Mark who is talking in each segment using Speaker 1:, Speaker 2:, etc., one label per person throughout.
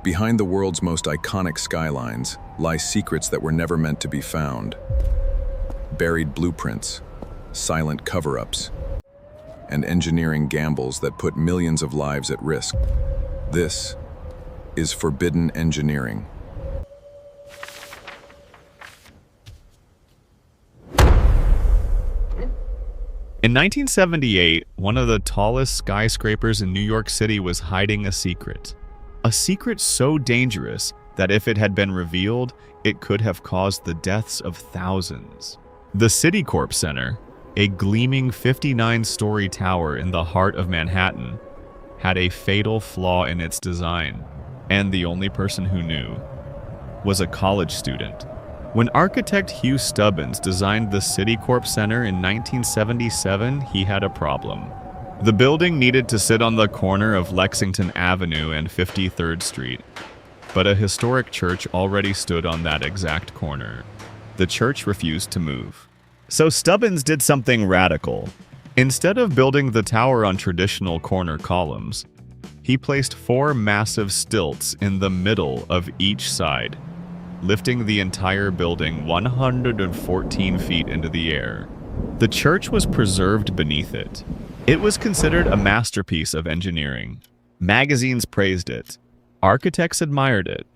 Speaker 1: Behind the world's most iconic skylines lie secrets that were never meant to be found. Buried blueprints, silent cover-ups, and engineering gambles that put millions of lives at risk. This is forbidden engineering.
Speaker 2: In 1978, one of the tallest skyscrapers in New York City was hiding a secret. A secret so dangerous that if it had been revealed, it could have caused the deaths of thousands. The Citicorp Center, a gleaming 59-story tower in the heart of Manhattan, had a fatal flaw in its design, and the only person who knew was a college student. When architect Hugh Stubbins designed the Citicorp Center in 1977, he had a problem. The building needed to sit on the corner of Lexington Avenue and 53rd Street, but a historic church already stood on that exact corner. The church refused to move. So Stubbins did something radical. Instead of building the tower on traditional corner columns, he placed 4 massive stilts in the middle of each side, lifting the entire building 114 feet into the air. The church was preserved beneath it. It was considered a masterpiece of engineering. Magazines praised it. Architects admired it.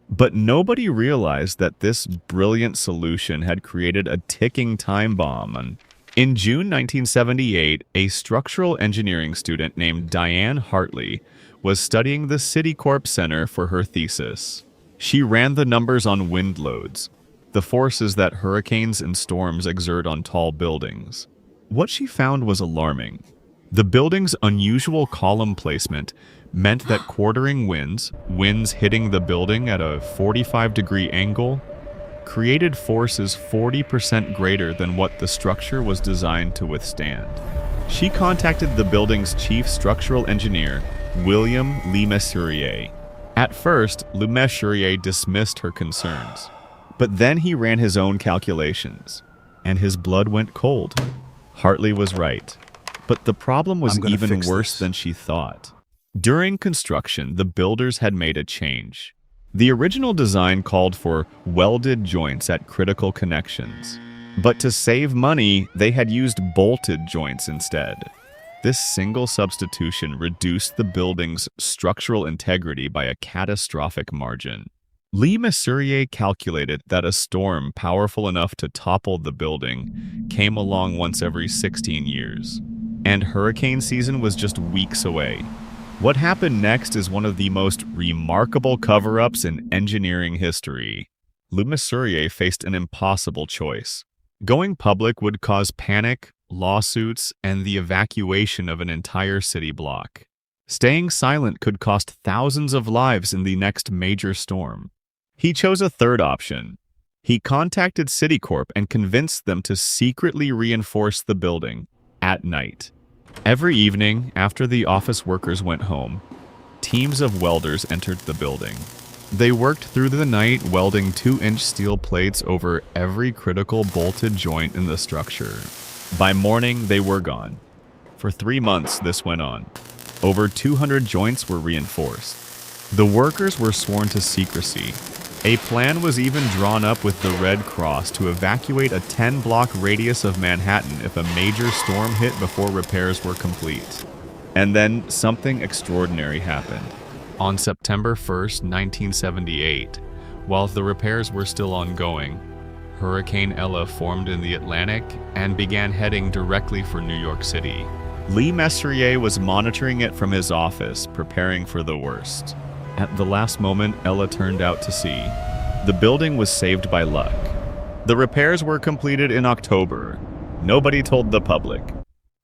Speaker 2: But nobody realized that this brilliant solution had created a ticking time bomb. In June 1978, a structural engineering student named Diane Hartley was studying the Citicorp Center for her thesis. She ran the numbers on wind loads, the forces that hurricanes and storms exert on tall buildings. What she found was alarming. The building's unusual column placement meant that quartering winds hitting the building at a 45-degree angle, created forces 40% greater than what the structure was designed to withstand. She contacted the building's chief structural engineer, William LeMessurier. At first, LeMessurier dismissed her concerns, but then he ran his own calculations, and his blood went cold. Hartley was right, but the problem was even worse than she thought. During construction, the builders had made a change. The original design called for welded joints at critical connections, but to save money, they had used bolted joints instead. This single substitution reduced the building's structural integrity by a catastrophic margin. LeMessurier calculated that a storm powerful enough to topple the building came along once every 16 years, and hurricane season was just weeks away. What happened next is one of the most remarkable cover-ups in engineering history. LeMessurier faced an impossible choice. Going public would cause panic, lawsuits, and the evacuation of an entire city block. Staying silent could cost thousands of lives in the next major storm. He chose a third option. He contacted Citicorp and convinced them to secretly reinforce the building at night. Every evening, after the office workers went home, teams of welders entered the building. They worked through the night welding 2-inch steel plates over every critical bolted joint in the structure. By morning, they were gone. For 3 months, this went on. Over 200 joints were reinforced. The workers were sworn to secrecy. A plan was even drawn up with the Red Cross to evacuate a 10-block radius of Manhattan if a major storm hit before repairs were complete. And then something extraordinary happened. On September 1st, 1978, while the repairs were still ongoing, Hurricane Ella formed in the Atlantic and began heading directly for New York City. LeMessurier was monitoring it from his office, preparing for the worst. At the last moment, Ella turned out to sea. The building was saved by luck. The repairs were completed in October. Nobody told the public.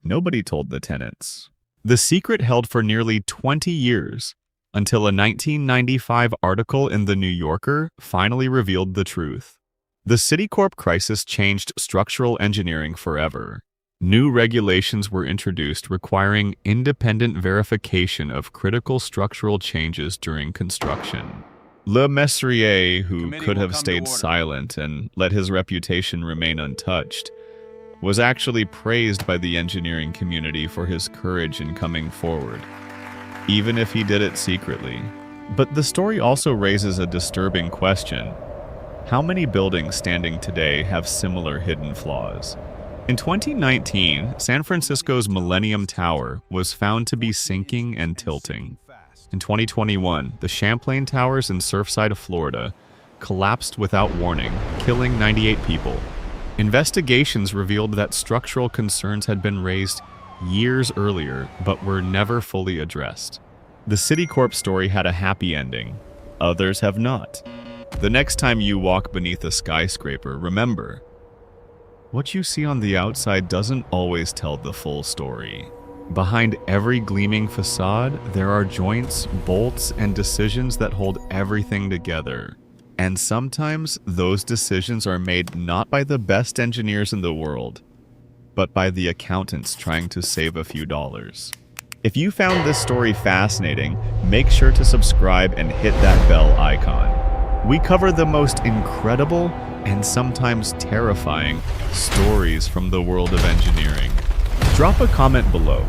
Speaker 2: Nobody told the tenants. The secret held for nearly 20 years, until a 1995 article in The New Yorker finally revealed the truth. The Citicorp crisis changed structural engineering forever. New regulations were introduced requiring independent verification of critical structural changes during construction. LeMessurier, who could have stayed silent and let his reputation remain untouched, was actually praised by the engineering community for his courage in coming forward, even if he did it secretly. But the story also raises a disturbing question. How many buildings standing today have similar hidden flaws? In 2019, San Francisco's Millennium Tower was found to be sinking and tilting. In 2021, the Champlain Towers in Surfside, Florida, collapsed without warning, killing 98 people. Investigations revealed that structural concerns had been raised years earlier, but were never fully addressed. The Citicorp story had a happy ending. Others have not. The next time you walk beneath a skyscraper, remember, what you see on the outside doesn't always tell the full story. Behind every gleaming facade, there are joints, bolts, and decisions that hold everything together. And sometimes those decisions are made not by the best engineers in the world, but by the accountants trying to save a few dollars. If you found this story fascinating, make sure to subscribe and hit that bell icon. We cover the most incredible and sometimes terrifying stories from the world of engineering. Drop a comment below.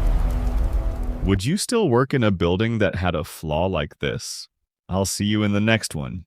Speaker 2: Would you still work in a building that had a flaw like this? I'll see you in the next one.